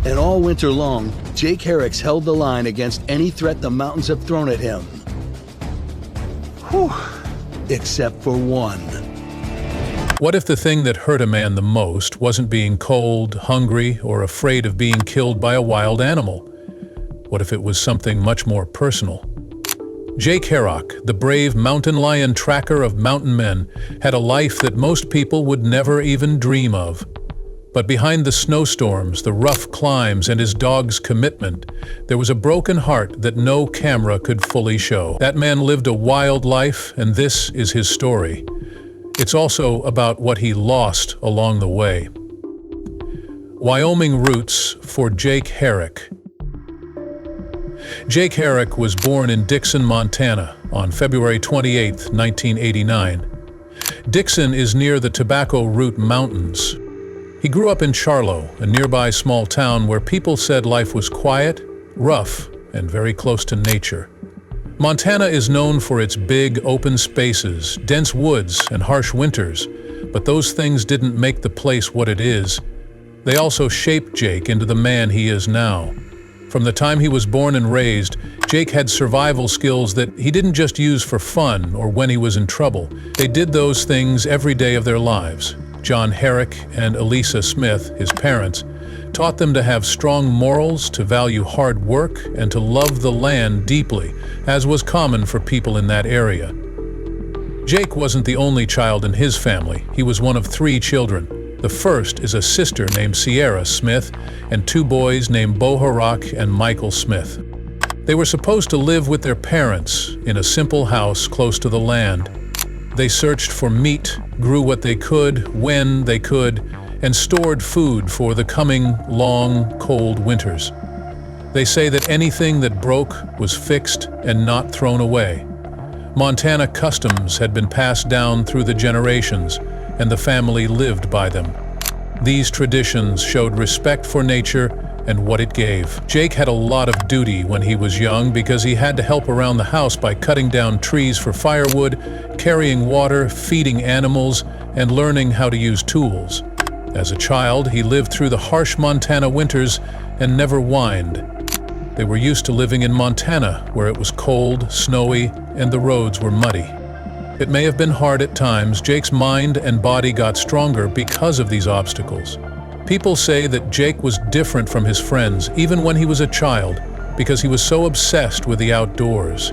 And all winter long, Jake Herak held the line against any threat the mountains have thrown at him. Whew. Except for one. What if the thing that hurt a man the most wasn't being cold, hungry, or afraid of being killed by a wild animal? What if it was something much more personal? Jake Herak, the brave mountain lion tracker of mountain men, had a life that most people would never even dream of. But behind the snowstorms, the rough climbs, and his dog's commitment, there was a broken heart that no camera could fully show. That man lived a wild life, and this is his story. It's also about what he lost along the way. Wyoming roots for Jake Herak. Jake Herak was born in Dixon, Montana, on February 28, 1989. Dixon is near the Tobacco Root Mountains. He grew up in Charlo, a nearby small town where people said life was quiet, rough, and very close to nature. Montana is known for its big, open spaces, dense woods, and harsh winters, but those things didn't make the place what it is. They also shaped Jake into the man he is now. From the time he was born and raised, Jake had survival skills that he didn't just use for fun or when he was in trouble. They did those things every day of their lives. John Herak and Elisa Smith, his parents, taught them to have strong morals, to value hard work, and to love the land deeply, as was common for people in that area. Jake wasn't the only child in his family. He was one of 3 children. The first is a sister named Sierra Smith and 2 boys named Bo Herak and Michael Smith. They were supposed to live with their parents in a simple house close to the land. They searched for meat, grew what they could, when they could, and stored food for the coming, long, cold winters. They say that anything that broke was fixed and not thrown away. Montana customs had been passed down through the generations, and the family lived by them. These traditions showed respect for nature and what it gave. Jake had a lot of duty when he was young because he had to help around the house by cutting down trees for firewood, carrying water, feeding animals, and learning how to use tools. As a child, he lived through the harsh Montana winters and never whined. They were used to living in Montana, where it was cold, snowy, and the roads were muddy. It may have been hard at times. Jake's mind and body got stronger because of these obstacles. People say that Jake was different from his friends, even when he was a child, because he was so obsessed with the outdoors.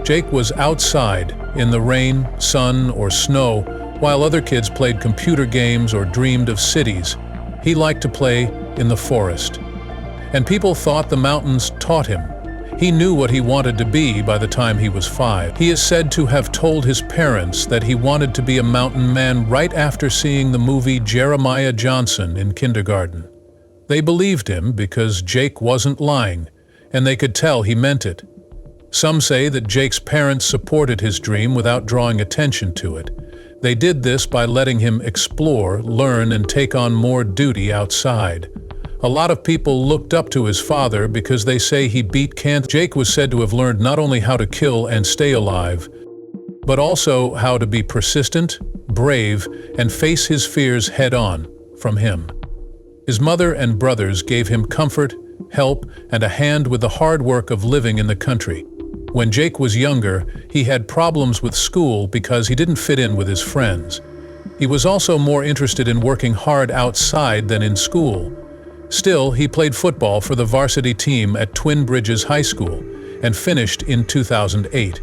Jake was outside, in the rain, sun, or snow, while other kids played computer games or dreamed of cities. He liked to play in the forest. And people thought the mountains taught him. He knew what he wanted to be by the time he was 5. He is said to have told his parents that he wanted to be a mountain man right after seeing the movie Jeremiah Johnson in kindergarten. They believed him because Jake wasn't lying, and they could tell he meant it. Some say that Jake's parents supported his dream without drawing attention to it. They did this by letting him explore, learn, and take on more duty outside. A lot of people looked up to his father because they say he beat cancer. Jake was said to have learned not only how to kill and stay alive, but also how to be persistent, brave, and face his fears head-on from him. His mother and brothers gave him comfort, help, and a hand with the hard work of living in the country. When Jake was younger, he had problems with school because he didn't fit in with his friends. He was also more interested in working hard outside than in school. Still, he played football for the varsity team at Twin Bridges High School and finished in 2008.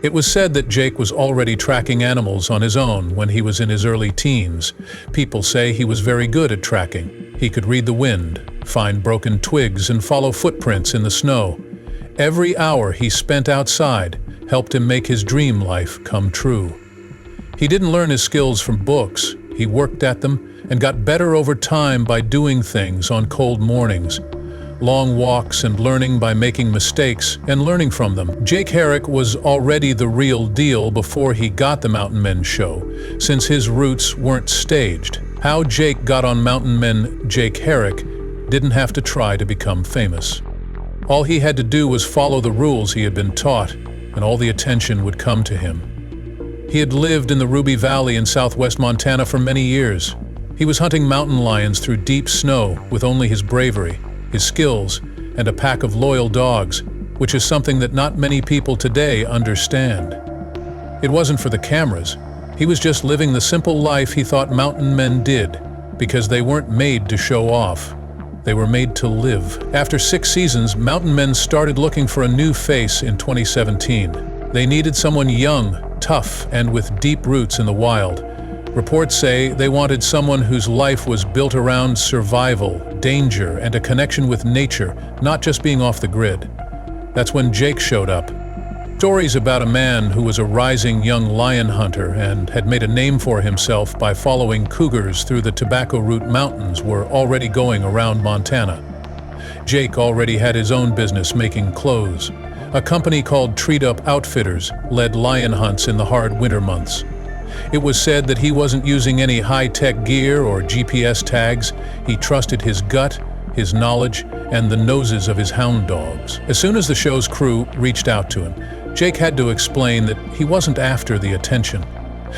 It was said that Jake was already tracking animals on his own when he was in his early teens. People say he was very good at tracking. He could read the wind, find broken twigs, and follow footprints in the snow. Every hour he spent outside helped him make his dream life come true. He didn't learn his skills from books. He worked at them and got better over time by doing things on cold mornings. Long walks and learning by making mistakes and learning from them. Jake Herak was already the real deal before he got the Mountain Men show, since his roots weren't staged. How Jake got on Mountain Men Jake Herak didn't have to try to become famous. All he had to do was follow the rules he had been taught, and all the attention would come to him. He had lived in the Ruby Valley in southwest Montana for many years. He was hunting mountain lions through deep snow with only his bravery, his skills, and a pack of loyal dogs, which is something that not many people today understand. It wasn't for the cameras. He was just living the simple life he thought mountain men did, because they weren't made to show off. They were made to live. After 6 seasons, mountain men started looking for a new face in 2017. They needed someone young, tough, and with deep roots in the wild. Reports say they wanted someone whose life was built around survival, danger, and a connection with nature, not just being off the grid. That's when Jake showed up. Stories about a man who was a rising young lion hunter and had made a name for himself by following cougars through the Tobacco Root Mountains were already going around Montana. Jake already had his own business making clothes. A company called Treat Up Outfitters led lion hunts in the hard winter months. It was said that he wasn't using any high-tech gear or GPS tags. He trusted his gut, his knowledge, and the noses of his hound dogs. As soon as the show's crew reached out to him, Jake had to explain that he wasn't after the attention.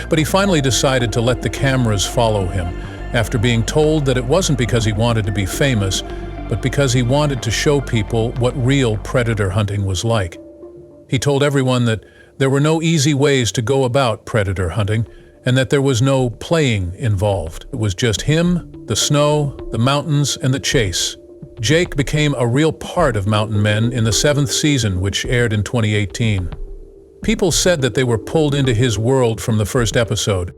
But he finally decided to let the cameras follow him, after being told that it wasn't because he wanted to be famous, but because he wanted to show people what real predator hunting was like. He told everyone that there were no easy ways to go about predator hunting, and that there was no playing involved. It was just him, the snow, the mountains, and the chase. Jake became a real part of Mountain Men in the 7th season, which aired in 2018. People said that they were pulled into his world from the first episode,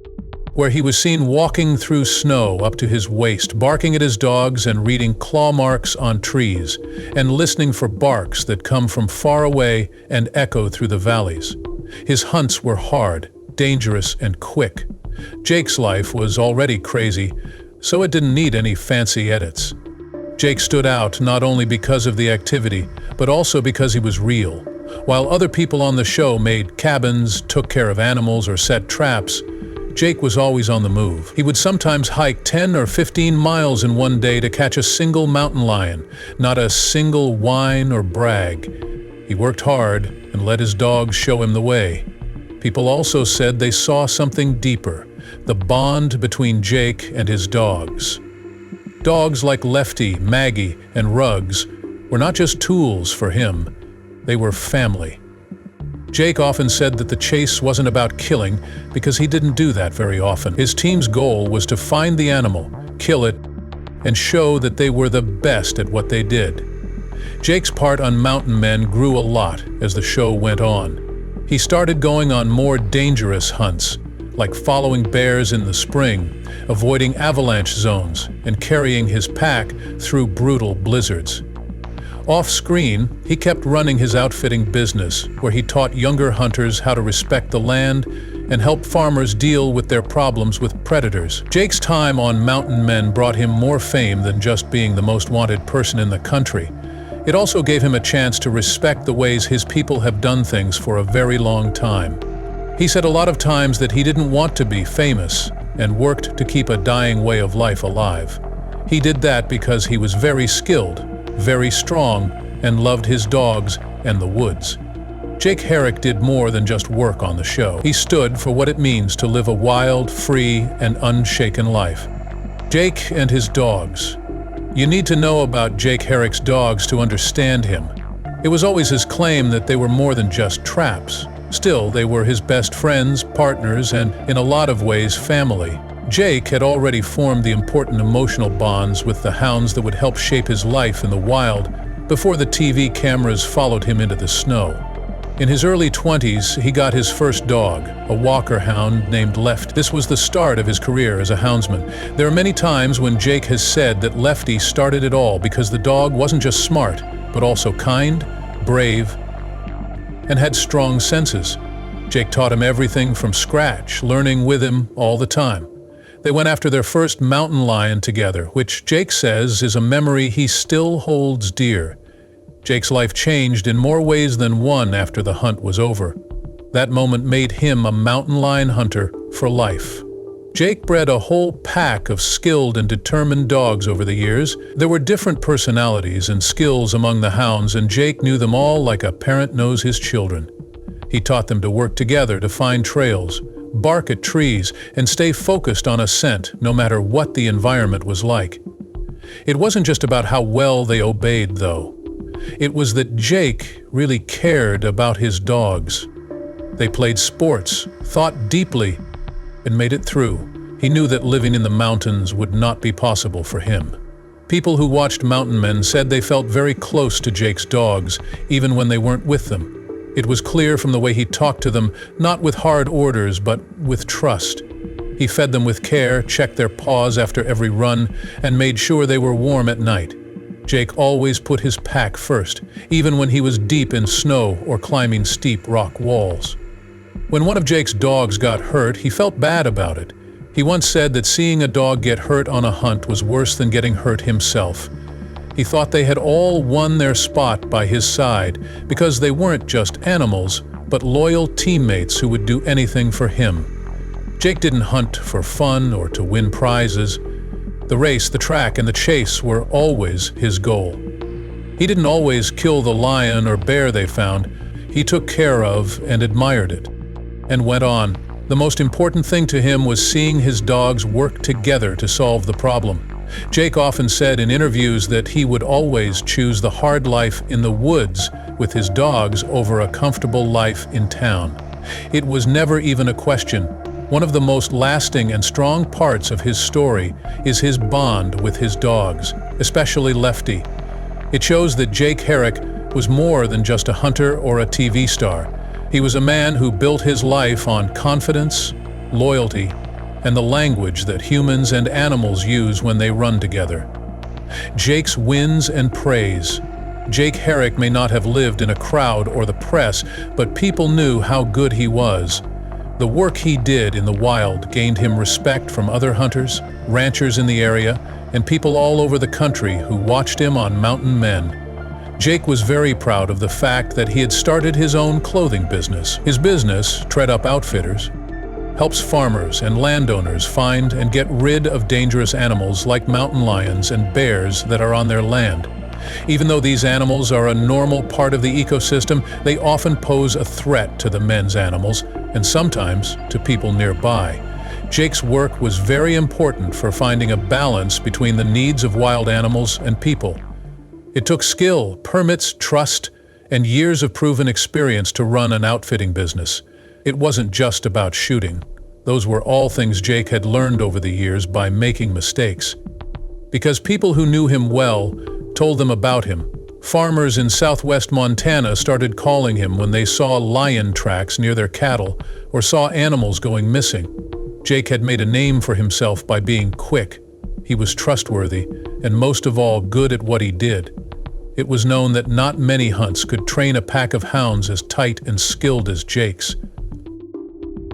where he was seen walking through snow up to his waist, barking at his dogs and reading claw marks on trees, and listening for barks that come from far away and echo through the valleys. His hunts were hard, dangerous, and quick. Jake's life was already crazy, so it didn't need any fancy edits. Jake stood out not only because of the activity, but also because he was real. While other people on the show made cabins, took care of animals, or set traps, Jake was always on the move. He would sometimes hike 10 or 15 miles in one day to catch a single mountain lion, not a single whine or brag. He worked hard and let his dogs show him the way. People also said they saw something deeper, the bond between Jake and his dogs. Dogs like Lefty, Maggie, and Ruggs were not just tools for him, they were family. Jake often said that the chase wasn't about killing because he didn't do that very often. His team's goal was to find the animal, kill it, and show that they were the best at what they did. Jake's part on Mountain Men grew a lot as the show went on. He started going on more dangerous hunts, like following bears in the spring, avoiding avalanche zones, and carrying his pack through brutal blizzards. Off-screen, he kept running his outfitting business, where he taught younger hunters how to respect the land and help farmers deal with their problems with predators. Jake's time on Mountain Men brought him more fame than just being the most wanted person in the country. It also gave him a chance to respect the ways his people have done things for a very long time. He said a lot of times that he didn't want to be famous and worked to keep a dying way of life alive. He did that because he was very skilled, very strong, and loved his dogs and the woods. Jake Herak did more than just work on the show. He stood for what it means to live a wild, free, and unshaken life. Jake and his dogs. You need to know about Jake Herak's dogs to understand him. It was always his claim that they were more than just traps. Still, they were his best friends, partners, and, in a lot of ways, family. Jake had already formed the important emotional bonds with the hounds that would help shape his life in the wild before the TV cameras followed him into the snow. In his early 20s, he got his first dog, a walker hound named Lefty. This was the start of his career as a houndsman. There are many times when Jake has said that Lefty started it all because the dog wasn't just smart, but also kind, brave, and had strong senses. Jake taught him everything from scratch, learning with him all the time. They went after their first mountain lion together, which Jake says is a memory he still holds dear. Jake's life changed in more ways than one after the hunt was over. That moment made him a mountain lion hunter for life. Jake bred a whole pack of skilled and determined dogs over the years. There were different personalities and skills among the hounds, and Jake knew them all like a parent knows his children. He taught them to work together to find trails, bark at trees, and stay focused on a scent no matter what the environment was like. It wasn't just about how well they obeyed, though. It was that Jake really cared about his dogs. They played sports, thought deeply, and made it through. He knew that living in the mountains would not be possible for him. People who watched mountain men said they felt very close to Jake's dogs, even when they weren't with them. It was clear from the way he talked to them, not with hard orders, but with trust. He fed them with care, checked their paws after every run, and made sure they were warm at night. Jake always put his pack first, even when he was deep in snow or climbing steep rock walls. When one of Jake's dogs got hurt, he felt bad about it. He once said that seeing a dog get hurt on a hunt was worse than getting hurt himself. He thought they had all won their spot by his side because they weren't just animals, but loyal teammates who would do anything for him. Jake didn't hunt for fun or to win prizes. The race, the track, and the chase were always his goal. He didn't always kill the lion or bear they found. He took care of and admired it, and went on. The most important thing to him was seeing his dogs work together to solve the problem. Jake often said in interviews that he would always choose the hard life in the woods with his dogs over a comfortable life in town. It was never even a question. One of the most lasting and strong parts of his story is his bond with his dogs, especially Lefty. It shows that Jake Herak was more than just a hunter or a TV star. He was a man who built his life on confidence, loyalty, and the language that humans and animals use when they run together. Jake's wins and praise. Jake Herak may not have lived in a crowd or the press, but people knew how good he was. The work he did in the wild gained him respect from other hunters, ranchers in the area, and people all over the country who watched him on Mountain Men. Jake was very proud of the fact that he had started his own clothing business. His business, Tread Up Outfitters, helps farmers and landowners find and get rid of dangerous animals like mountain lions and bears that are on their land. Even though these animals are a normal part of the ecosystem, they often pose a threat to the men's animals, and sometimes to people nearby. Jake's work was very important for finding a balance between the needs of wild animals and people. It took skill, permits, trust, and years of proven experience to run an outfitting business. It wasn't just about shooting. Those were all things Jake had learned over the years by making mistakes. Because people who knew him well told them about him. Farmers in southwest Montana started calling him when they saw lion tracks near their cattle or saw animals going missing. Jake had made a name for himself by being quick. He was trustworthy, and most of all, good at what he did. It was known that not many hunts could train a pack of hounds as tight and skilled as Jake's.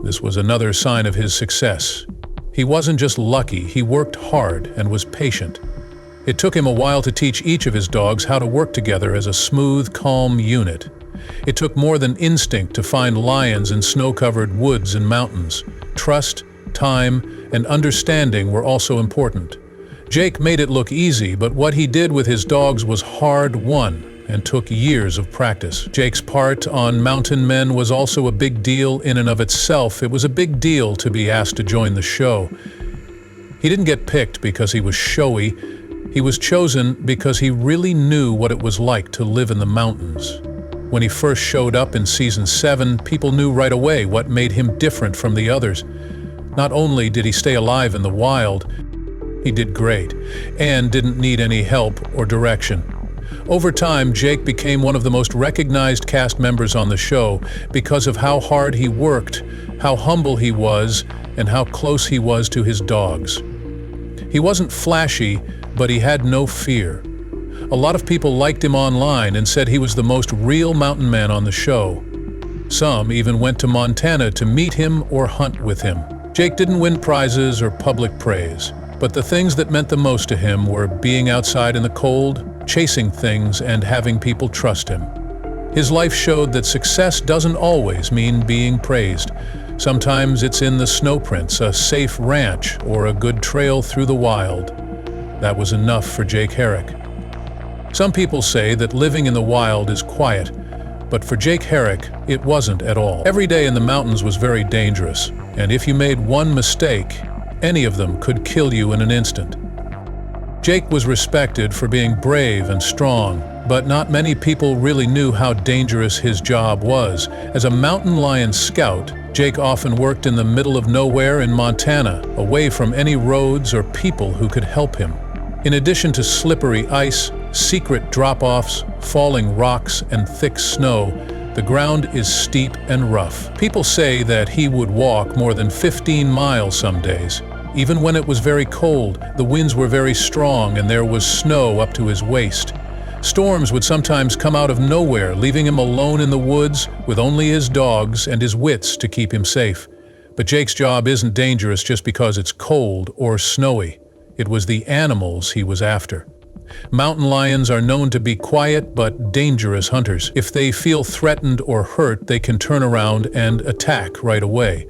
This was another sign of his success. He wasn't just lucky, he worked hard and was patient. It took him a while to teach each of his dogs how to work together as a smooth, calm unit. It took more than instinct to find lions in snow-covered woods and mountains. Trust, time, and understanding were also important. Jake made it look easy, but what he did with his dogs was hard-won and took years of practice. Jake's part on Mountain Men was also a big deal in and of itself. It was a big deal to be asked to join the show. He didn't get picked because he was showy. He was chosen because he really knew what it was like to live in the mountains. When he first showed up in season 7, people knew right away what made him different from the others. Not only did he stay alive in the wild, he did great, and didn't need any help or direction. Over time, Jake became one of the most recognized cast members on the show because of how hard he worked, how humble he was, and how close he was to his dogs. He wasn't flashy, but he had no fear. A lot of people liked him online and said he was the most real mountain man on the show. Some even went to Montana to meet him or hunt with him. Jake didn't win prizes or public praise, but the things that meant the most to him were being outside in the cold, chasing things, and having people trust him. His life showed that success doesn't always mean being praised. Sometimes it's in the snowprints, a safe ranch, or a good trail through the wild. That was enough for Jake Herak. Some people say that living in the wild is quiet, but for Jake Herak, it wasn't at all. Every day in the mountains was very dangerous, and if you made one mistake, any of them could kill you in an instant. Jake was respected for being brave and strong, but not many people really knew how dangerous his job was. As a mountain lion scout, Jake often worked in the middle of nowhere in Montana, away from any roads or people who could help him. In addition to slippery ice, secret drop-offs, falling rocks, and thick snow, the ground is steep and rough. People say that he would walk more than 15 miles some days. Even when it was very cold, the winds were very strong and there was snow up to his waist. Storms would sometimes come out of nowhere, leaving him alone in the woods with only his dogs and his wits to keep him safe. But Jake's job isn't dangerous just because it's cold or snowy. It was the animals he was after. Mountain lions are known to be quiet but dangerous hunters. If they feel threatened or hurt, they can turn around and attack right away.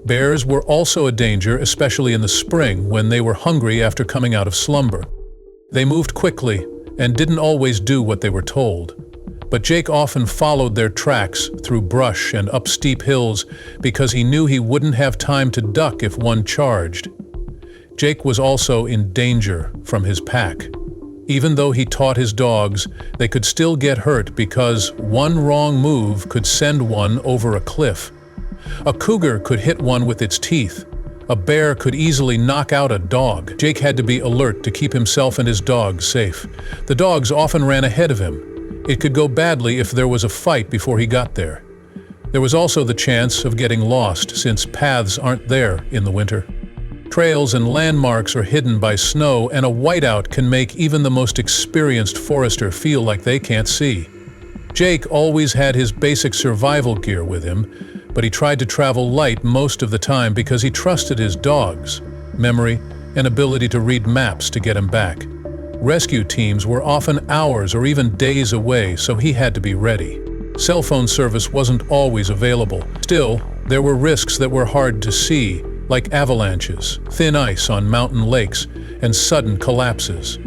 Bears were also a danger, especially in the spring when they were hungry after coming out of slumber. They moved quickly and didn't always do what they were told. But Jake often followed their tracks through brush and up steep hills because he knew he wouldn't have time to duck if one charged. Jake was also in danger from his pack. Even though he taught his dogs, they could still get hurt because one wrong move could send one over a cliff. A cougar could hit one with its teeth. A bear could easily knock out a dog. Jake had to be alert to keep himself and his dogs safe. The dogs often ran ahead of him. It could go badly if there was a fight before he got there. There was also the chance of getting lost, since paths aren't there in the winter. Trails and landmarks are hidden by snow, and a whiteout can make even the most experienced forester feel like they can't see. Jake always had his basic survival gear with him, but he tried to travel light most of the time because he trusted his dogs, memory, and ability to read maps to get him back. Rescue teams were often hours or even days away, so he had to be ready. Cell phone service wasn't always available. Still, there were risks that were hard to see, like avalanches, thin ice on mountain lakes, and sudden collapses.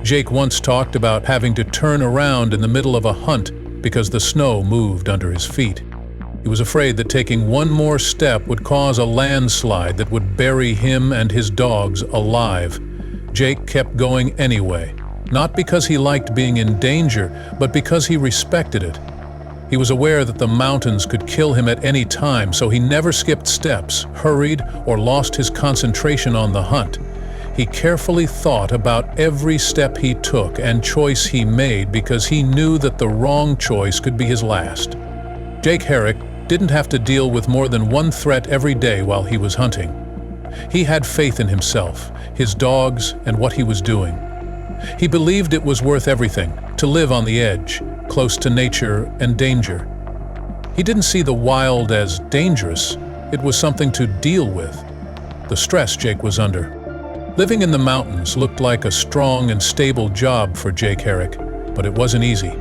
Jake once talked about having to turn around in the middle of a hunt because the snow moved under his feet. He was afraid that taking one more step would cause a landslide that would bury him and his dogs alive. Jake kept going anyway, not because he liked being in danger, but because he respected it. He was aware that the mountains could kill him at any time, so he never skipped steps, hurried, or lost his concentration on the hunt. He carefully thought about every step he took and choice he made because he knew that the wrong choice could be his last. Jake Herak didn't have to deal with more than one threat every day while he was hunting. He had faith in himself, his dogs, and what he was doing. He believed it was worth everything to live on the edge, close to nature and danger. He didn't see the wild as dangerous. It was something to deal with. The stress Jake was under. Living in the mountains looked like a strong and stable job for Jake Herak, but it wasn't easy.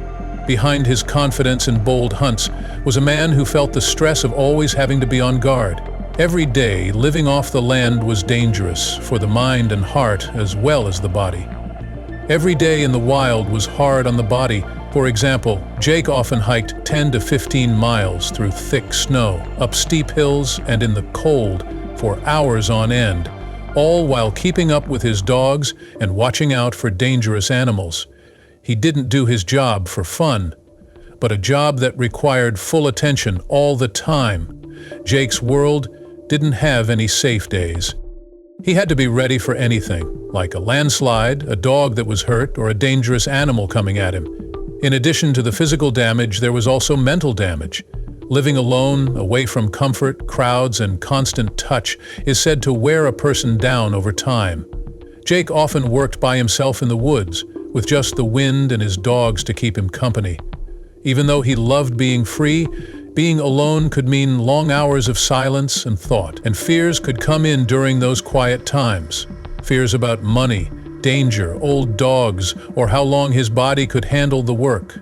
Behind his confidence and bold hunts was a man who felt the stress of always having to be on guard. Every day, living off the land was dangerous for the mind and heart as well as the body. Every day in the wild was hard on the body. For example, Jake often hiked 10 to 15 miles through thick snow, up steep hills and in the cold for hours on end, all while keeping up with his dogs and watching out for dangerous animals. He didn't do his job for fun, but a job that required full attention all the time. Jake's world didn't have any safe days. He had to be ready for anything, like a landslide, a dog that was hurt, or a dangerous animal coming at him. In addition to the physical damage, there was also mental damage. Living alone, away from comfort, crowds, and constant touch is said to wear a person down over time. Jake often worked by himself in the woods, with just the wind and his dogs to keep him company. Even though he loved being free, being alone could mean long hours of silence and thought, and fears could come in during those quiet times. Fears about money, danger, old dogs, or how long his body could handle the work.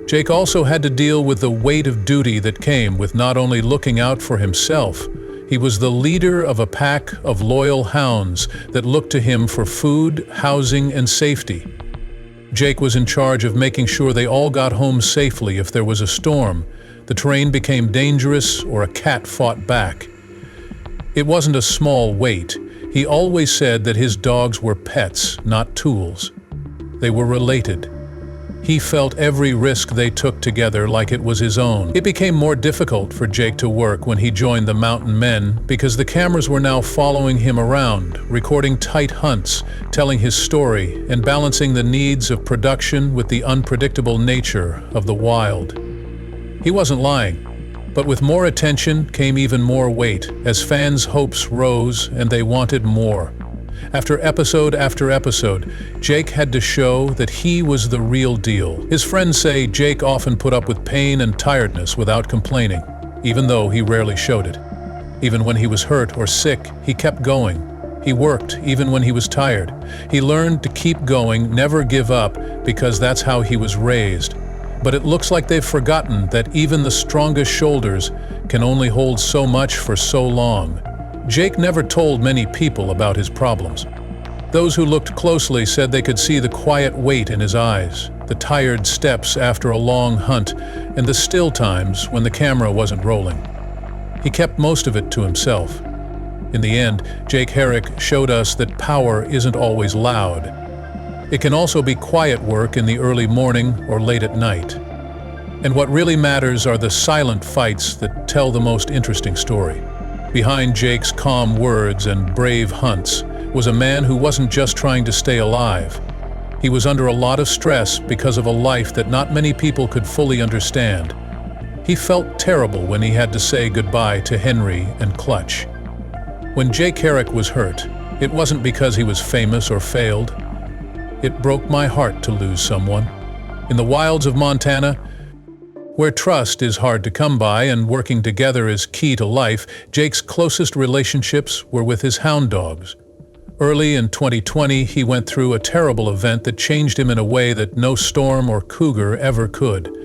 Jake also had to deal with the weight of duty that came with not only looking out for himself. He was the leader of a pack of loyal hounds that looked to him for food, housing, and safety. Jake was in charge of making sure they all got home safely if there was a storm, the terrain became dangerous, or a cat fought back. It wasn't a small weight. He always said that his dogs were pets, not tools. They were related. He felt every risk they took together like it was his own. It became more difficult for Jake to work when he joined the Mountain Men because the cameras were now following him around, recording tight hunts, telling his story, and balancing the needs of production with the unpredictable nature of the wild. He wasn't lying, but with more attention came even more weight as fans' hopes rose and they wanted more. After episode after episode, Jake had to show that he was the real deal. His friends say Jake often put up with pain and tiredness without complaining, even though he rarely showed it. Even when he was hurt or sick, he kept going. He worked even when he was tired. He learned to keep going, never give up, because that's how he was raised. But it looks like they've forgotten that even the strongest shoulders can only hold so much for so long. Jake never told many people about his problems. Those who looked closely said they could see the quiet weight in his eyes, the tired steps after a long hunt, and the still times when the camera wasn't rolling. He kept most of it to himself. In the end, Jake Herak showed us that power isn't always loud. It can also be quiet work in the early morning or late at night. And what really matters are the silent fights that tell the most interesting story. Behind Jake's calm words and brave hunts was a man who wasn't just trying to stay alive. He was under a lot of stress because of a life that not many people could fully understand. He felt terrible when he had to say goodbye to Henry and Clutch. When Jake Herak was hurt, it wasn't because he was famous or failed. It broke my heart to lose someone. In the wilds of Montana, where trust is hard to come by and working together is key to life, Jake's closest relationships were with his hound dogs. Early in 2020, he went through a terrible event that changed him in a way that no storm or cougar ever could.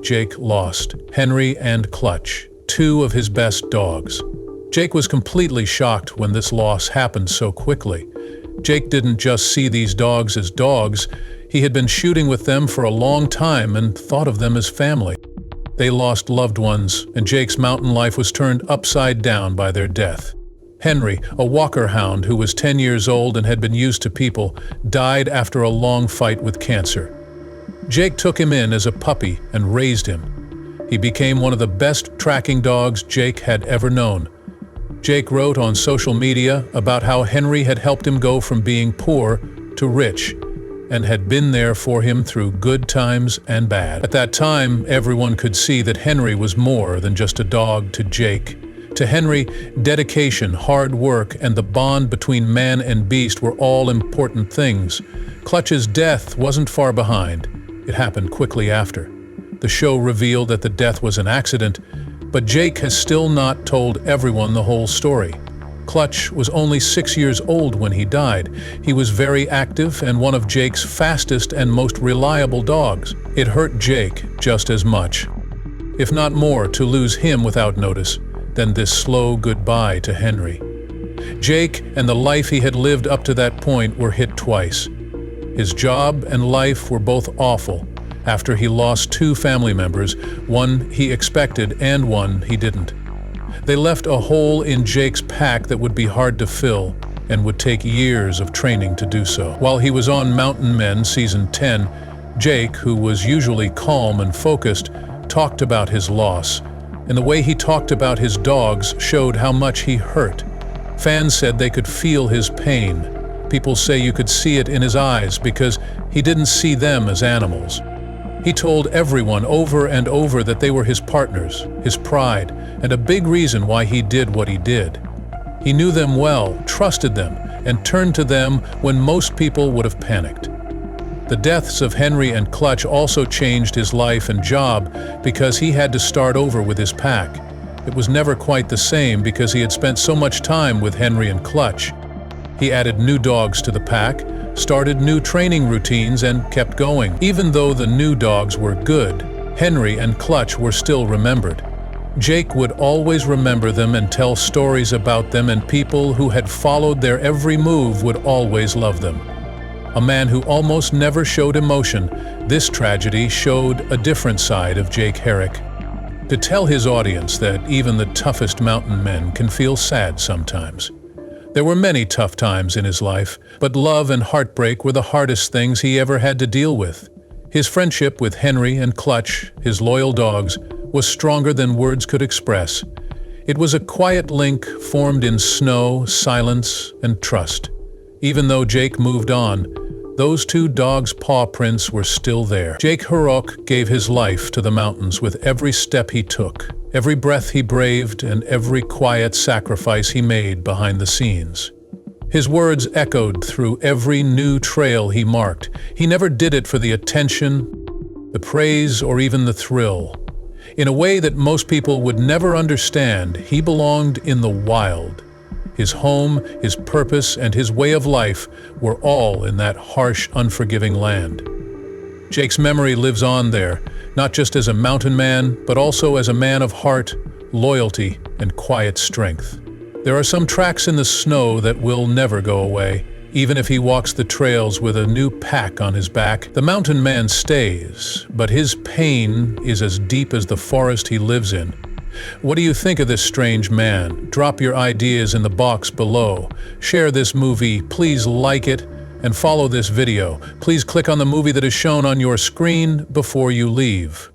Jake lost Henry and Clutch, two of his best dogs. Jake was completely shocked when this loss happened so quickly. Jake didn't just see these dogs as dogs. He had been shooting with them for a long time and thought of them as family. They lost loved ones, and Jake's mountain life was turned upside down by their death. Henry, a walker hound who was 10 years old and had been used to people, died after a long fight with cancer. Jake took him in as a puppy and raised him. He became one of the best tracking dogs Jake had ever known. Jake wrote on social media about how Henry had helped him go from being poor to rich, and had been there for him through good times and bad. At that time, everyone could see that Henry was more than just a dog to Jake. To Henry, dedication, hard work, and the bond between man and beast were all important things. Clutch's death wasn't far behind. It happened quickly after. The show revealed that the death was an accident, but Jake has still not told everyone the whole story. Clutch was only 6 years old when he died. He was very active and one of Jake's fastest and most reliable dogs. It hurt Jake just as much, if not more, to lose him without notice than this slow goodbye to Henry. Jake and the life he had lived up to that point were hit twice. His job and life were both awful after he lost two family members, one he expected and one he didn't. They left a hole in Jake's pack that would be hard to fill and would take years of training to do so. While he was on Mountain Men Season 10, Jake, who was usually calm and focused, talked about his loss, and the way he talked about his dogs showed how much he hurt. Fans said they could feel his pain. People say you could see it in his eyes because he didn't see them as animals. He told everyone over and over that they were his partners, his pride, and a big reason why he did what he did. He knew them well, trusted them, and turned to them when most people would have panicked. The deaths of Henry and Clutch also changed his life and job because he had to start over with his pack. It was never quite the same because he had spent so much time with Henry and Clutch. He added new dogs to the pack, started new training routines, and kept going. Even though the new dogs were good, Henry and Clutch were still remembered. Jake would always remember them and tell stories about them, and people who had followed their every move would always love them. A man who almost never showed emotion, this tragedy showed a different side of Jake Herak. To tell his audience that even the toughest mountain men can feel sad sometimes. There were many tough times in his life, but love and heartbreak were the hardest things he ever had to deal with. His friendship with Henry and Clutch, his loyal dogs, was stronger than words could express. It was a quiet link formed in snow, silence, and trust. Even though Jake moved on, those two dogs' paw prints were still there. Jake Herak gave his life to the mountains with every step he took, every breath he braved, and every quiet sacrifice he made behind the scenes. His words echoed through every new trail he marked. He never did it for the attention, the praise, or even the thrill. In a way that most people would never understand, he belonged in the wild. His home, his purpose, and his way of life were all in that harsh, unforgiving land. Jake's memory lives on there, not just as a mountain man, but also as a man of heart, loyalty, and quiet strength. There are some tracks in the snow that will never go away. Even if he walks the trails with a new pack on his back, the mountain man stays, but his pain is as deep as the forest he lives in. What do you think of this strange man? Drop your ideas in the box below. Share this movie, please like it, and follow this video. Please click on the movie that is shown on your screen before you leave.